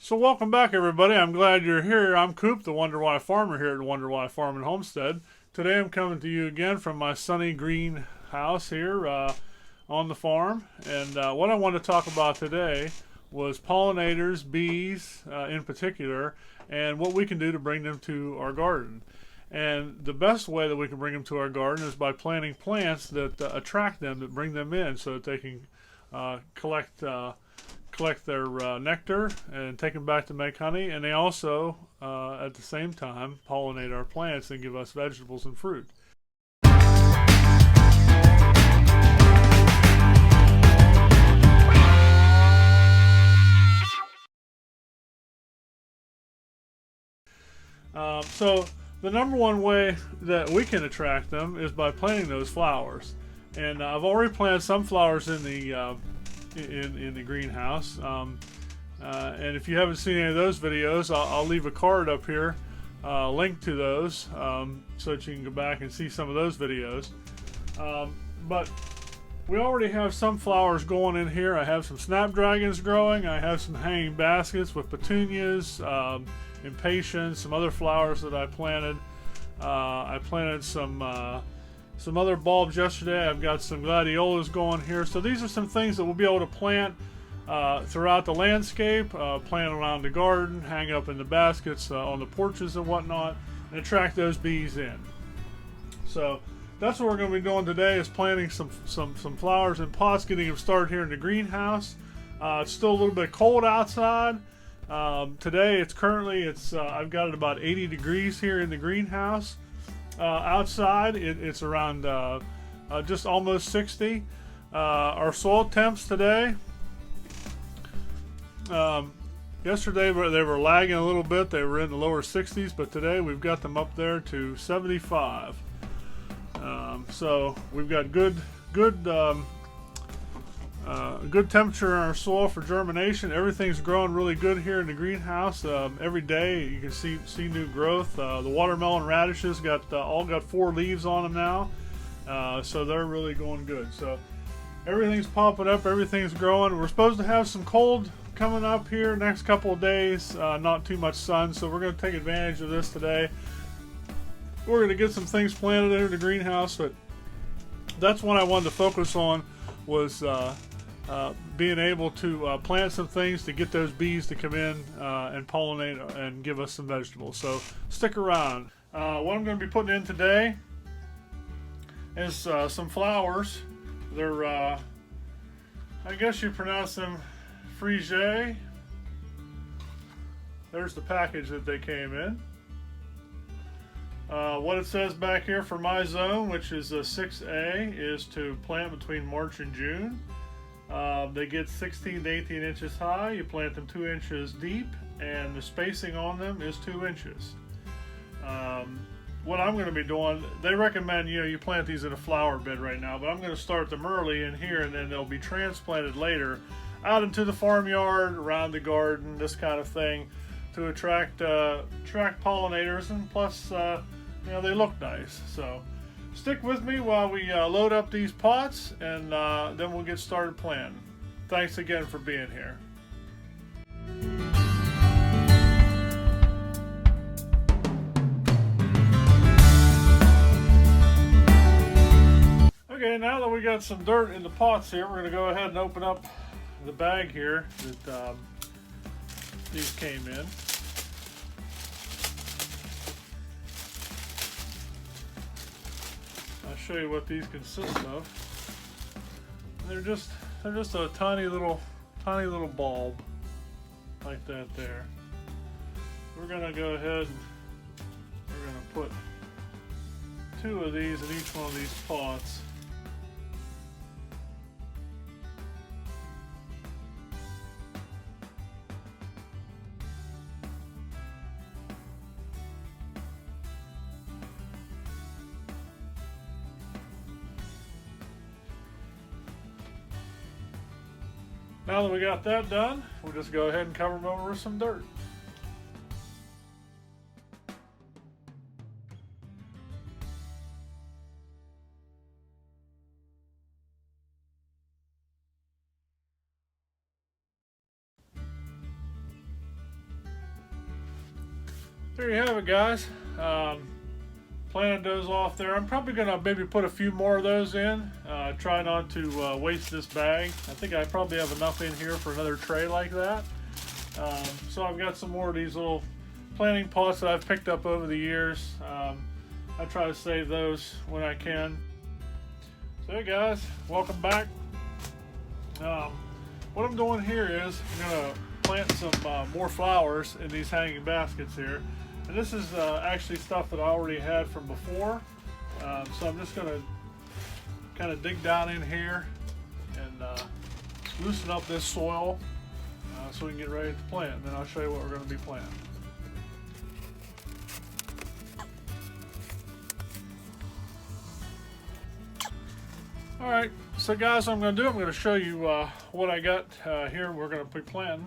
So welcome back, everybody. I'm glad you're here. I'm Coop, the Wonder Why Farmer here at Wonder Why Farm and Homestead. Today I'm coming to you again from my sunny green house here on the farm. And what I want to talk about today was pollinators, bees in particular, and what we can do to bring them to our garden. And the best way that we can bring them to our garden is by planting plants that attract them, that bring them in, so that they can collect their nectar and take them back to make honey. And they also, at the same time, pollinate our plants and give us vegetables and fruit. So the number one way that we can attract them is by planting those flowers. And I've already planted some flowers in the greenhouse. And if you haven't seen any of those videos, I'll leave a card up here, link to those, so that you can go back and see some of those videos. But we already have some flowers going in here. I have some snapdragons growing. I have some hanging baskets with petunias, impatiens, some other flowers that I planted. I planted some other bulbs yesterday. I've got some gladiolas going here. So these are some things that we'll be able to plant throughout the landscape, plant around the garden, hang up in the baskets on the porches and whatnot, and attract those bees in. So that's what we're going to be doing today, is planting some flowers in pots, getting them started here in the greenhouse. It's still a little bit cold outside. Today I've got it about 80 degrees here in the greenhouse. Outside it's around just almost 60. Our soil temps today, yesterday they were lagging a little bit. They were in the lower 60s, but today we've got them up there to 75. So we've got good temperature in our soil for germination. Everything's growing really good here in the greenhouse. Every day you can see new growth. The watermelon radishes all got 4 leaves on them now, so they're really going good. So everything's popping up, everything's growing. We're supposed to have some cold coming up here next couple of days, not too much sun, so we're going to take advantage of this today. We're going to get some things planted in the greenhouse, but that's what I wanted to focus on, was being able to plant some things to get those bees to come in and pollinate and give us some vegetables. So stick around. What I'm going to be putting in today is some flowers. They're, I guess you pronounce them Frige. There's the package that they came in. What it says back here for my zone, which is 6A, is to plant between March and June. They get 16 to 18 inches high. You plant them 2 inches deep, and the spacing on them is 2 inches. What I'm going to be doing, they recommend you plant these in a flower bed right now, but I'm going to start them early in here, and then they'll be transplanted later out into the farmyard, around the garden, this kind of thing, to attract pollinators, and plus they look nice. So stick with me while we load up these pots, and then we'll get started planting. Thanks again for being here. Okay, now that we got some dirt in the pots here, we're going to go ahead and open up the bag here that these came in. I'll show you what these consist of. They're just a tiny little bulb like that there. We're gonna go ahead and we're gonna put 2 of these in each one of these pots. Now that we got that done, we'll just go ahead and cover them over with some dirt. there you have it, guys. Planting those off there. I'm probably gonna maybe put a few more of those in. Try not to waste this bag. I think I probably have enough in here for another tray like that. So I've got some more of these little planting pots that I've picked up over the years. I try to save those when I can. So hey guys, welcome back. What I'm doing here is I'm gonna plant some more flowers in these hanging baskets here. And this is actually stuff that I already had from before. So I'm just gonna kind of dig down in here and loosen up this soil so we can get ready to plant. And then I'll show you what we're gonna be planting. Alright, so guys, what I'm going to do, I'm going to show you what I got here we're going to be planting.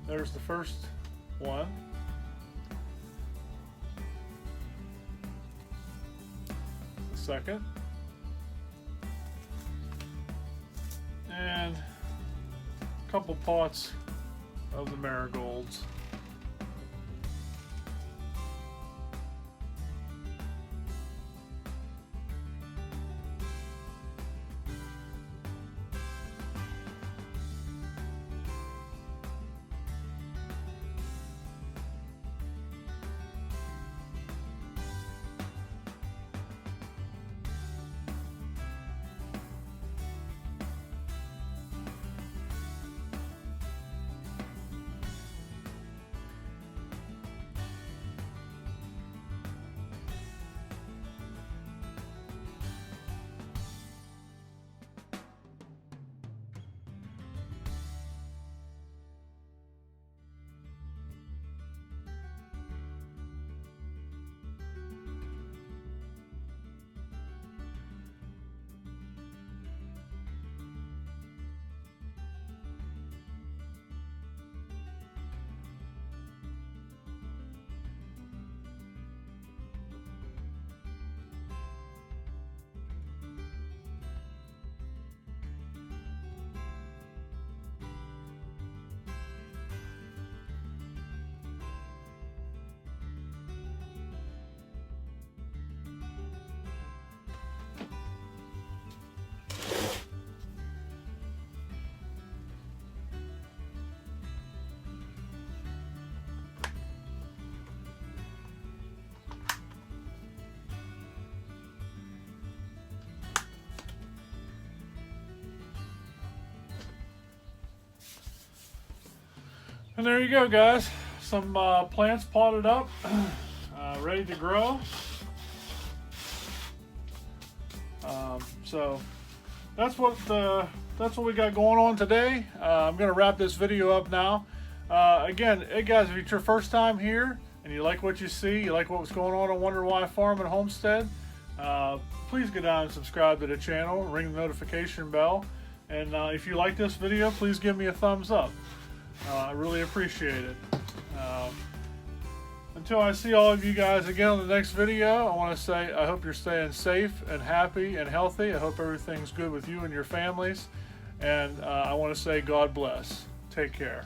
There's the first one. The second. And a couple pots of the marigolds. And there you go, guys. Some plants potted up, ready to grow. So that's what we got going on today. I'm gonna wrap this video up now. Again, hey guys, if it's your first time here and you like what you see, you like what's going on Wonder Why Farm and Homestead, please go down and subscribe to the channel, ring the notification bell, and if you like this video, please give me a thumbs up. I really appreciate it. Until I see all of you guys again on the next video, I want to say I hope you're staying safe and happy and healthy. I hope everything's good with you and your families. And I want to say God bless. Take care.